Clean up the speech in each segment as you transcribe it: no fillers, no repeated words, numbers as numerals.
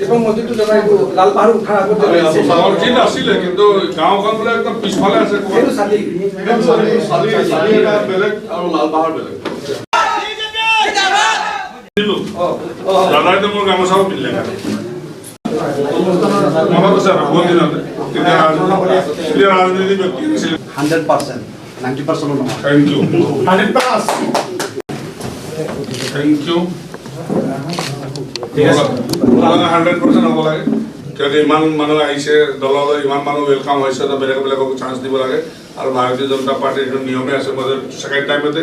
এবং মসজিদটো জনাই লাল পাহাড় উঠাৰ আগতে মসজিদ আছিলে কিন্তু গাঁওখন বোলে একদম পিছফালে আছে সেইটো চালি এটা বেলেগ আৰু লাল পাহাড় বেলেগ দাদাই তো মোৰ গামোচাও পিন্ধিলে মনত আছে বহুত দিনতে তেতিয়া ৰাজনীতি ব্যক্তি আছিল 100%, 90% নহয়। Thank U 100+। থেংক ইউ 100% হ'ব লাগে যদি ইমান মানুহ আহিছে দললৈ ইমান মানুহ ৱেলকাম হৈছে তো বেলেগ বেলেগক চান্স দিব লাগে আৰু ভাৰতীয় জনতা পাৰ্টিৰ এইটো নিয়মে আছে মই ছেকেণ্ড টাইমতে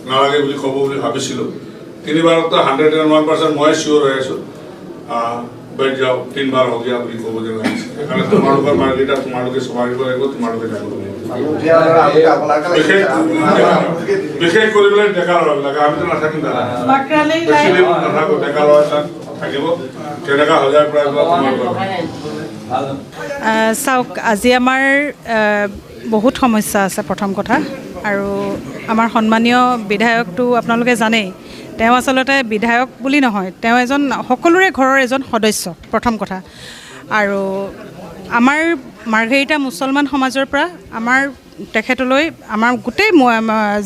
নালাগে বুলি ক'ব বুলি ভাবিছিলোঁ তিনিবাৰতো 101% মই চিয়'ৰ হৈ আছোঁ बैठ जाओ 3 बार हो गया अभी को बोले कारण तुम्हारे ऊपर मार्केट तुम्हारे के सवारी को आएगा तुम्हारे के जानो বিশেষ কৰিবলৈ দেখা লাগে আমি তো না থাকিম দাদা মাকৰালেই লাই কথা কো দেখা লওয়া থাকিব কেনেকা হৈ যায় প্ৰায় চাওক আজি আমাৰ বহুত সমস্যা আছে প্ৰথম কথা আৰু আমাৰ সন্মানীয় বিধায়কটো আপোনালোকে জানেই তেওঁ আসলতে বিধায়ক বুলি নহয় তেওঁ এজন সকলোৰে ঘৰৰ এজন সদস্য প্ৰথম কথা আৰু আমাৰ মাৰ্ঘেৰিটা মুছলমান সমাজৰ পৰা আমাৰ তেখেতলৈ আমাৰ গোটেই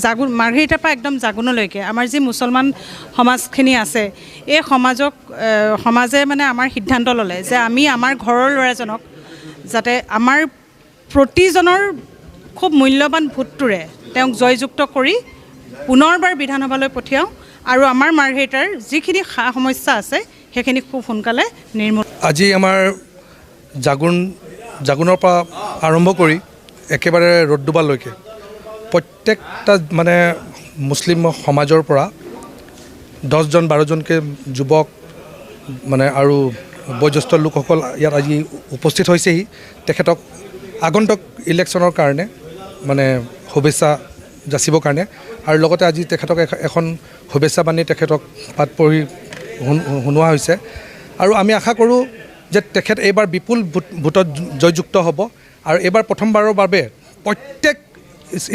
জাগুন মাৰ্ঘেৰিটাৰ পৰা একদম জাগুনলৈকে আমাৰ যি মুছলমান সমাজখিনি আছে এই সমাজে মানে আমাৰ সিদ্ধান্ত ল'লে যে আমি আমাৰ ঘৰৰ ল'ৰাজনক যাতে আমাৰ প্ৰতিজনৰ খুব মূল্যৱান ভোটটোৰে তেওঁক জয়যুক্ত কৰি পুনৰবাৰ বিধানসভালৈ পঠিয়াওঁ আৰু আমাৰ মাৰ্ঘেৰিটাৰ যিখিনি সমস্যা আছে সেইখিনি খুব সোনকালে নিৰ্মূল আজি আমাৰ জাগুনৰ পৰা আৰম্ভ কৰি একেবাৰে ৰ'ডডুবালৈকে প্ৰত্যেকটা মানে মুছলিম সমাজৰ পৰা 10জন 12জনকৈ যুৱক মানে আৰু বয়োজ্যেষ্ঠ লোকসকল ইয়াত আজি উপস্থিত হৈছেহি তেখেতক আগন্তুক ইলেকশ্যনৰ কাৰণে মানে শুভেচ্ছা যাচিবৰ কাৰণে আৰু লগতে আজি তেখেতক এখন শুভেচ্ছা বাণী তেখেতক পাঠ পঢ়ি শুনোৱা হৈছে আৰু আমি আশা কৰোঁ যে তেখেত এইবাৰ বিপুল ভোটত জয়যুক্ত হ'ব আৰু এইবাৰ প্ৰথমবাৰৰ বাবে প্ৰত্যেক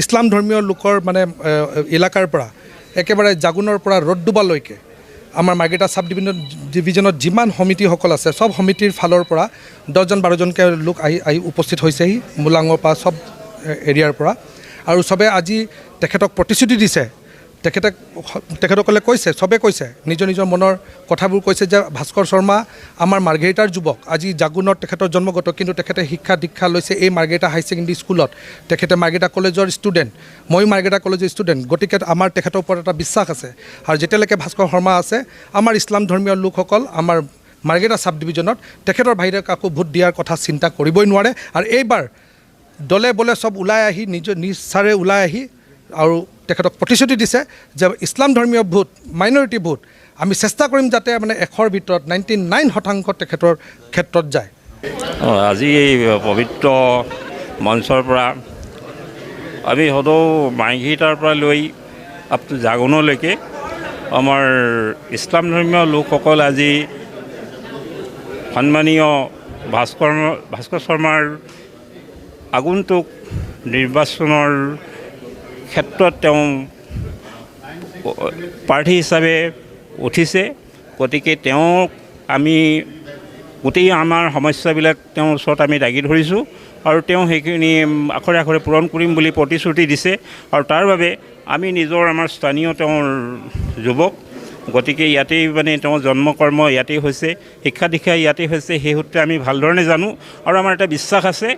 ইছলাম ধৰ্মীয় লোকৰ মানে এলেকাৰ পৰা একেবাৰে জাগুনৰ পৰা ৰ'ডডুবালৈকে আমাৰ মাৰ্ঘেৰিটা চাব ডিভিজনত যিমান সমিতিসকল আছে সব সমিতিৰ ফালৰ পৰা 10জন 12জনকৈ লোক আহি উপস্থিত হৈছেহি মূলাঙৰ পৰা সব এৰিয়াৰ পৰা আৰু সবে আজি তেখেতক প্ৰতিশ্ৰুতি দিছে তেখেতসকলে কৈছে সবে কৈছে নিজৰ মনৰ কথাবোৰ কৈছে যে ভাস্কৰ শৰ্মা আমাৰ মাৰ্ঘেৰিটাৰ যুৱক আজি জাগুনত তেখেতৰ জন্মগত কিন্তু তেখেতে শিক্ষা দীক্ষা লৈছে এই মাৰ্ঘেৰিটা হাই ছেকেণ্ডেৰী স্কুলত তেখেতে মাৰ্ঘেৰিটা কলেজৰ ষ্টুডেণ্ট ময়ো মাৰ্ঘেৰিটা কলেজৰ ষ্টুডেণ্ট গতিকে আমাৰ তেখেতৰ ওপৰত এটা বিশ্বাস আছে আৰু যেতিয়ালৈকে ভাস্কৰ শৰ্মা আছে আমাৰ ইছলাম ধৰ্মীয় লোকসকল আমাৰ মাৰ্ঘেৰিটা চাব ডিভিজনত তেখেতৰ বাহিৰে কাকো ভোট দিয়াৰ কথা চিন্তা কৰিবই নোৱাৰে আৰু এইবাৰ দলে বলে সব ওলাই আহি নিচাৰে ওলাই আহি আৰু তেখেতক প্ৰতিশ্ৰুতি দিছে যে ইছলাম ধৰ্মীয় ভোট মাইনৰিটি ভোট আমি চেষ্টা কৰিম যাতে মানে 100ৰ ভিতৰত 99% তেখেতৰ ক্ষেত্ৰত যায় আজি এই পবিত্ৰ মঞ্চৰ পৰা আমি সদৌ মাৰ্ঘেৰিটাৰ পৰা লৈ আপ টু জাগুনলৈকে আমাৰ ইছলাম ধৰ্মীয় লোকসকল আজি সন্মানীয় ভাস্কৰ শৰ্মাৰ আগন্তুক নিৰ্বাচনৰ ক্ষেত্ৰত তেওঁ প্ৰাৰ্থী হিচাপে উঠিছে গতিকে তেওঁক আমি গোটেই আমাৰ সমস্যাবিলাক তেওঁৰ ওচৰত আমি দাঙি ধৰিছোঁ আৰু তেওঁ সেইখিনি আখৰে আখৰে পূৰণ কৰিম বুলি প্ৰতিশ্ৰুতি দিছে আৰু তাৰ বাবে আমি নিজৰ আমাৰ স্থানীয় তেওঁৰ যুৱক গতিকে ইয়াতেই মানে তেওঁৰ জন্মকৰ্ম ইয়াতেই হৈছে শিক্ষা দীক্ষা ইয়াতেই হৈছে সেই সূত্ৰে আমি ভালধৰণে জানো আৰু আমাৰ এটা বিশ্বাস আছে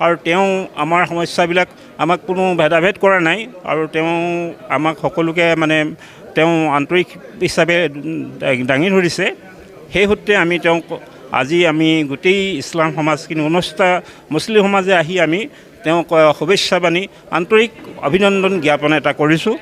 আৰু তেওঁ আমাৰ সমস্যাবিলাক আমাক কোনো ভেদাভেদ কৰা নাই আৰু তেওঁ আমাক সকলোকে মানে তেওঁ আন্তৰিক হিচাপে দাঙি ধৰিছে সেই সূত্ৰে আমি তেওঁক আজি আমি গোটেই ইছলাম সমাজখিনি 19টা মুছলিম সমাজে আহি আমি তেওঁক শুভেচ্ছা বাণী আন্তৰিক অভিনন্দন জ্ঞাপন এটা কৰিছোঁ।